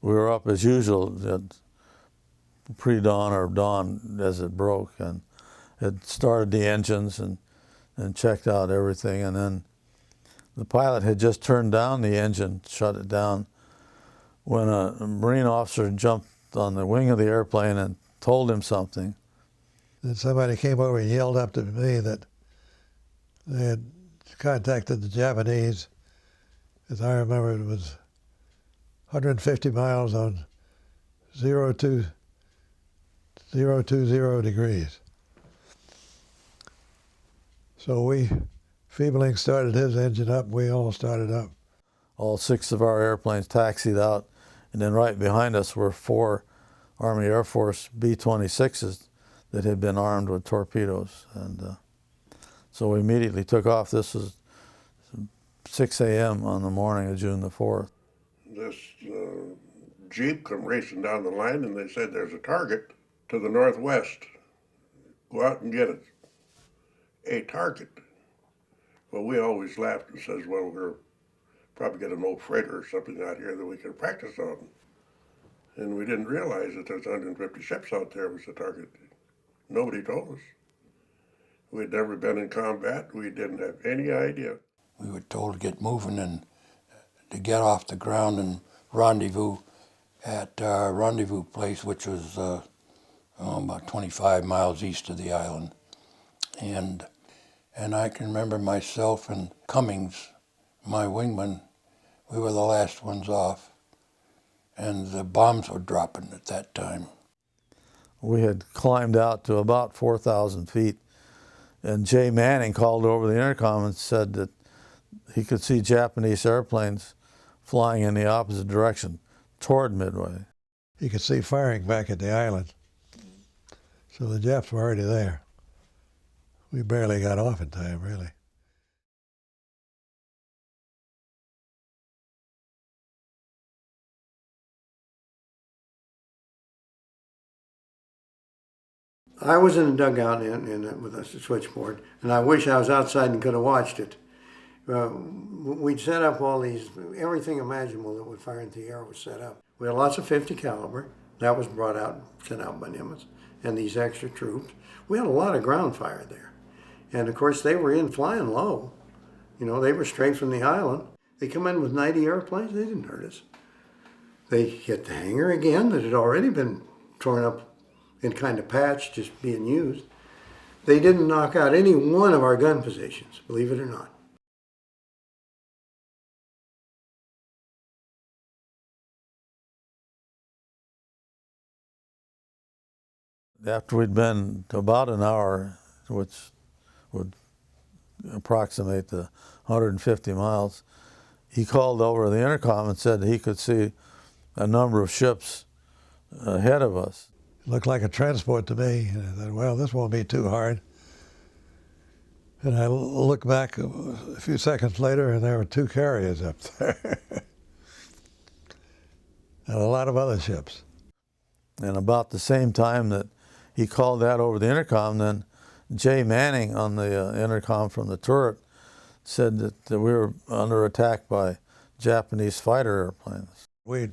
we were up as usual at pre-dawn or dawn as it broke, and had started the engines and checked out everything. And then the pilot had just turned down the engine, shut it down, when a Marine officer jumped on the wing of the airplane and told him something. Then somebody came over and yelled up to me that they had contacted the Japanese. As I remember, it was 150 miles on 020 degrees. So we, Feebling started his engine up, we all started up. All 6 of our airplanes taxied out, and then right behind us were 4 Army Air Force B-26s that had been armed with torpedoes. And so we immediately took off. This was 6 a.m. on the morning of June the 4th. This Jeep come racing down the line, and they said, "There's a target to the northwest. Go out and get it." A target. Well, we always laughed and says, "Well, we're probably get an old freighter or something out here that we can practice on." And we didn't realize that there's 150 ships out there was the target. Nobody told us. We'd never been in combat. We didn't have any idea. We were told to get moving and to get off the ground and rendezvous at our rendezvous place, which was about 25 miles east of the island. And I can remember myself and Cummings, my wingman, we were the last ones off, and the bombs were dropping at that time. We had climbed out to about 4,000 feet, and Jay Manning called over the intercom and said that he could see Japanese airplanes flying in the opposite direction toward Midway. He could see firing back at the island. So the Japs were already there. We barely got off in time, really. I was in a dugout with a switchboard, and I wish I was outside and could have watched it. We'd set up all these, everything imaginable that would fire into the air was set up. We had lots of 50 caliber. That was brought out, sent out by Nimitz, and these extra troops. We had a lot of ground fire there. And of course, they were in flying low. You know, they were straight from the island. They come in with 90 airplanes, they didn't hurt us. They hit the hangar again that had already been torn up and kind of patched, just being used. They didn't knock out any one of our gun positions, believe it or not. After we'd been about an hour, which would approximate the 150 miles, he called over the intercom and said he could see a number of ships ahead of us. It looked like a transport to me. And I thought, well, this won't be too hard. And I looked back a few seconds later, and there were 2 carriers up there. And a lot of other ships. And about the same time that he called that over the intercom, then Jay Manning on the intercom from the turret said that we were under attack by Japanese fighter airplanes. We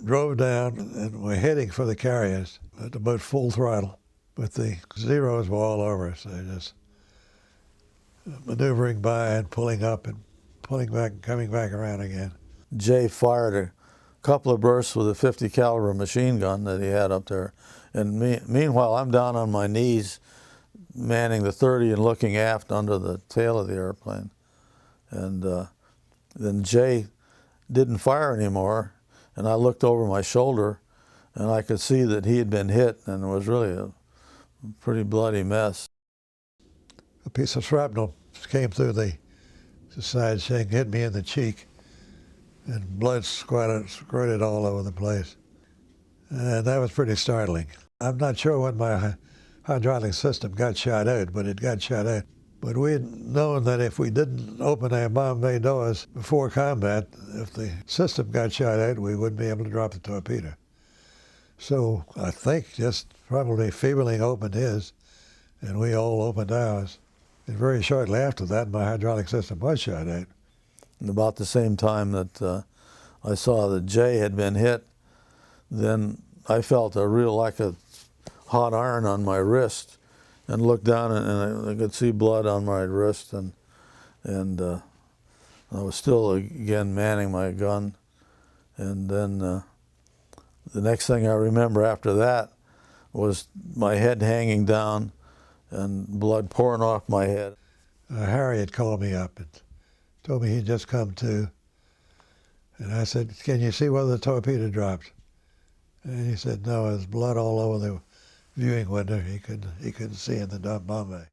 drove down and we're heading for the carriers at about full throttle, but the Zeros were all over us. They just maneuvering by and pulling up and pulling back and coming back around again. Jay fired a couple of bursts with a 50 caliber machine gun that he had up there. And meanwhile, I'm down on my knees manning the 30 and looking aft under the tail of the airplane. And then Jay didn't fire anymore, and I looked over my shoulder, and I could see that he had been hit, and it was really a pretty bloody mess. A piece of shrapnel came through the side shank, hit me in the cheek, and blood squirted all over the place. And that was pretty startling. I'm not sure when my hydraulic system got shot out, but it got shot out. But we had known that if we didn't open our bomb bay doors before combat, if the system got shot out, we wouldn't be able to drop the torpedo. So I think just probably Feebling opened his, and we all opened ours. And very shortly after that, my hydraulic system was shot out. And about the same time that I saw that Jay had been hit, then I felt a real like a hot iron on my wrist, and looked down and I could see blood on my wrist, and I was still again manning my gun, and then the next thing I remember after that was my head hanging down and blood pouring off my head. Harry had called me up and told me he'd just come to, and I said, "Can you see whether the torpedo dropped?" And he said, "No, there's blood all over the viewing window. He couldn't see in the bomb bay."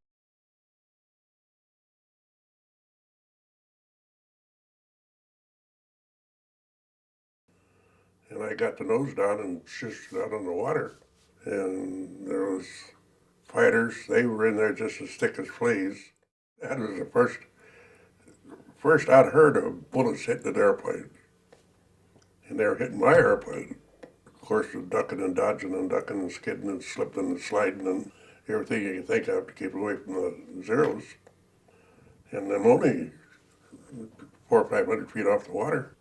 And I got the nose down and shished out on the water. And there was fighters. They were in there just as thick as fleas. That was the first I'd heard of bullets hitting an airplane. And they were hitting my airplane. Of course, ducking and dodging and ducking and skidding and slipping and sliding and everything you can think of to keep away from the Zeros. And I'm only 400 or 500 feet off the water.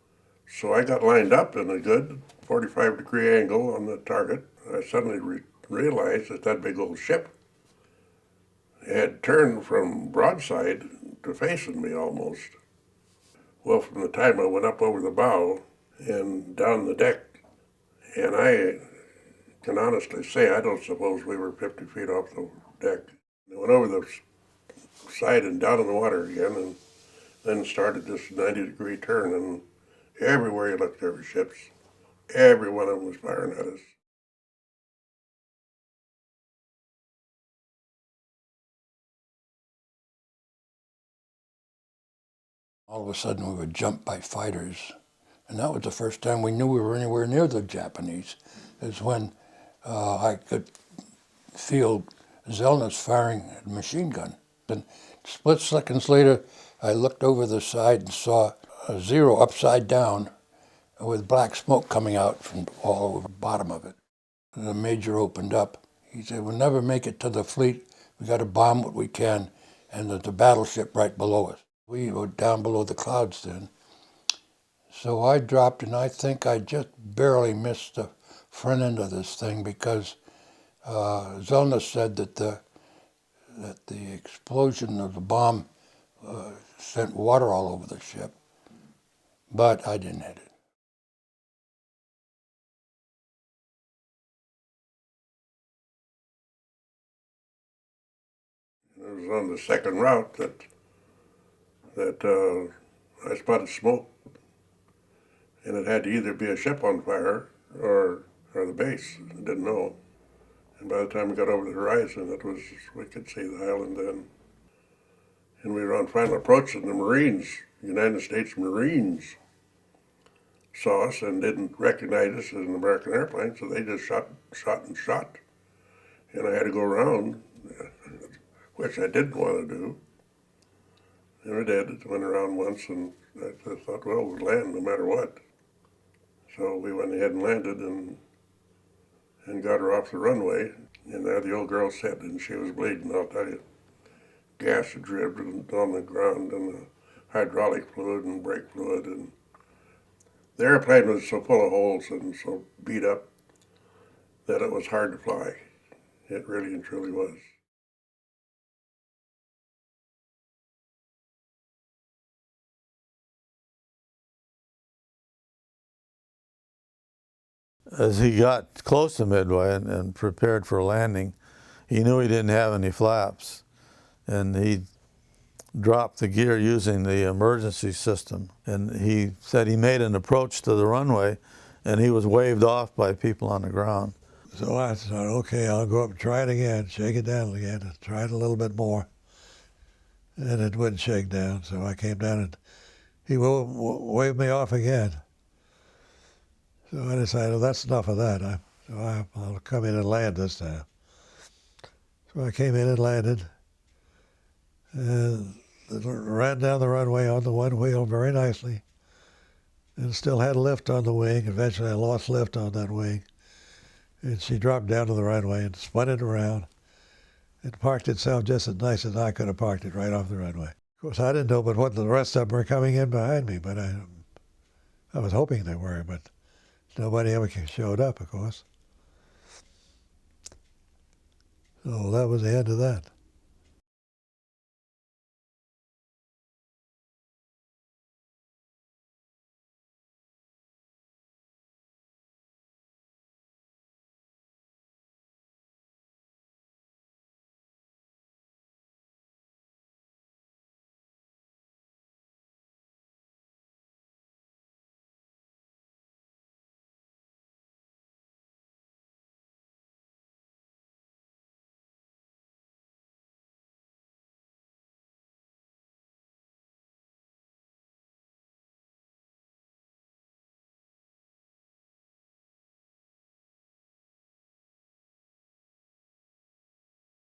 So I got lined up in a good 45-degree angle on the target. I suddenly realized that that big old ship had turned from broadside to facing me almost. Well, from the time I went up over the bow and down the deck, and I can honestly say I don't suppose we were 50 feet off the deck. I went over the side and down in the water again, and then started this 90-degree turn, and everywhere you looked, there were ships. Every one of them was firing at us. All of a sudden we were jumped by fighters, and that was the first time we knew we were anywhere near the Japanese, is when I could feel Zelnus firing a machine gun. And split seconds later, I looked over the side and saw a Zero upside down with black smoke coming out from all over the bottom of it. And the major opened up. He said, "We'll never make it to the fleet. We got to bomb what we can, and there's a battleship right below us." We were down below the clouds then. So I dropped, and I think I just barely missed the front end of this thing, because Zelnus said that the explosion of the bomb sent water all over the ship, but I didn't hit it. It was on the second route that I spotted smoke, and it had to either be a ship on fire or the base. I didn't know. And by the time we got over the horizon, we could see the island then. And we were on final approach, and the Marines, United States Marines, saw us and didn't recognize us as an American airplane, so they just shot. And I had to go around, which I didn't want to do. And I did. Went around once, and I just thought, well, we'll land no matter what. So we went ahead and landed and got her off the runway. And there the old girl sat, and she was bleeding, I'll tell you. Gas had dripped on the ground, and the hydraulic fluid and brake fluid. And the airplane was so full of holes and so beat up that it was hard to fly. It really and truly was. As he got close to Midway and prepared for landing, he knew he didn't have any flaps, and he dropped the gear using the emergency system. And he said he made an approach to the runway, and he was waved off by people on the ground. So I thought, okay, I'll go up and try it again, shake it down again, and try it a little bit more. And it wouldn't shake down, so I came down and he waved me off again. So I decided, well, that's enough of that. I'll come in and land this time. So I came in and landed, and ran down the runway on the one wheel very nicely, and still had lift on the wing. Eventually I lost lift on that wing, and she dropped down to the runway and spun it around and parked itself just as nice as I could have parked it right off the runway. Of course, I didn't know but what the rest of them were coming in behind me, but I was hoping they were, but Nobody ever showed up, of course. So that was the end of that.